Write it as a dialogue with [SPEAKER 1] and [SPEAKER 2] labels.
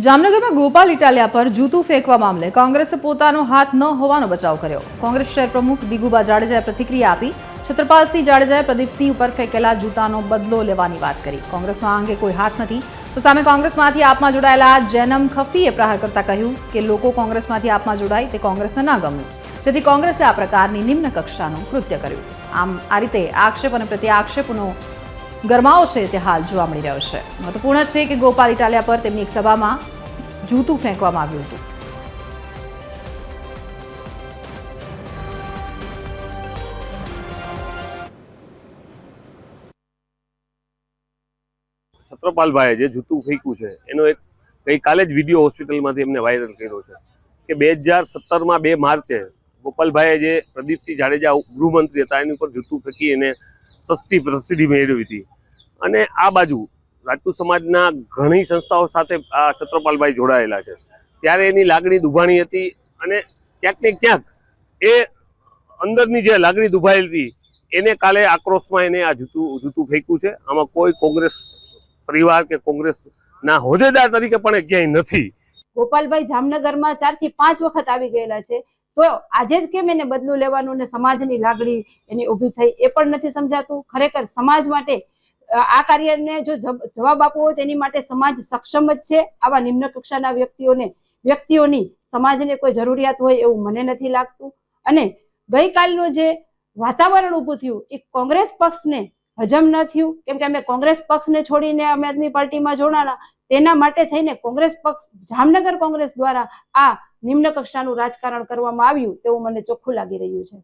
[SPEAKER 1] જામનગરમાં ગોપાલ ઇટાલિયા પર જૂતું ફેંકવા મામલે કોંગ્રેસે પોતાનો હાથ ન હોવાનો બચાવ કર્યો। કોંગ્રેસ શહેર પ્રમુખ દિગુબા જાડેજાએ પ્રતિક્રિયા આપી। છત્રપાલસિંહ જાડેજાએ પ્રદીપસિંહ ઉપર ફેંકેલા જૂતાનો બદલો લેવાની વાત કરી। કોંગ્રેસનો આ અંગે કોઈ હાથ નથી તો સામે કોંગ્રેસમાંથી આપમાં જોડાયેલા જૈનમ ખફીએ પ્રહાર કરતા કહ્યું કે લોકો કોંગ્રેસમાંથી આપમાં જોડાય તે કોંગ્રેસને ના ગમ્યું, જેથી કોંગ્રેસે આ પ્રકારની નિમ્ન કક્ષાનું કૃત્ય કર્યું। આમ આ રીતે આક્ષેપ અને પ્રત્યાક્ષેપનો ગરમાવો છે તે હાલ જોવા મળી રહ્યો છે। મહત્વપૂર્ણ છે કે ગોપાલ ઇટાલિયા પર તેમની એક સભામાં જૂતું ફેંકવામાં આવ્યું હતું।
[SPEAKER 2] છત્રપાલભાઈએ જે જૂતું ફેંક્યું છે એનો એક ગઈકાલે જ વિડીયો હોસ્પિટલમાંથી એમને વાયરલ કર્યો છે કે 2017માં 2 માર્ચે ગોપાલભાઈએ જે પ્રદીપસિંહ જાડેજા ગૃહમંત્રી હતા એની ઉપર જૂતું ફેંકી એને સસ્તી પ્રસિદ્ધિ મેળવી હતી। અને આ બાજુ રાજપૂત સમાજના ઘણી સંસ્થાઓ સાથે આ છત્રપાલભાઈ જોડાયેલા છે, ત્યારે એની લાગણી દુભાણી હતી અને ક્યાંક ને ક્યાંક એ અંદરની જે લાગણી દુભાયેલી હતી એને કાલે આક્રોશમાં એને આ જૂતું ફેંક્યું છે। આમાં કોઈ કોંગ્રેસ પરિવાર કે કોંગ્રેસના હોદ્દેદાર તરીકે પણ ક્યાંય નથી।
[SPEAKER 3] ગોપાલભાઈ જામનગરમાં 4 થી 5 વખત આવી ગયેલા છે, તો આજે જ કેમ એને બદલું લેવાનું ને સમાજની લાગણી એની ઊભી થઈ એ પણ નથી સમજાતું। ખરેખર સમાજ માટે આ કાર્યને જો જવાબ આપવો હોય તેની માટે સમાજ સક્ષમ જ છે। આવા નિમ્ન કક્ષાના વ્યક્તિઓની સમાજને કોઈ જરૂરિયાત હોય એવું મને નથી લાગતું। અને ગઈકાલનું જે વાતાવરણ ઊભું થયું એ કોંગ્રેસ પક્ષને હજમ ન થયું, કેમ કે અમે કોંગ્રેસ પક્ષને છોડીને આમ આદમી પાર્ટીમાં જોડાણા, તેના માટે થઈને કોંગ્રેસ પક્ષ જામનગર કોંગ્રેસ દ્વારા આ નિમ્ન કક્ષાનું રાજકારણ કરવામાં આવ્યું તેવું મને ચોખ્ખું લાગી રહ્યું છે।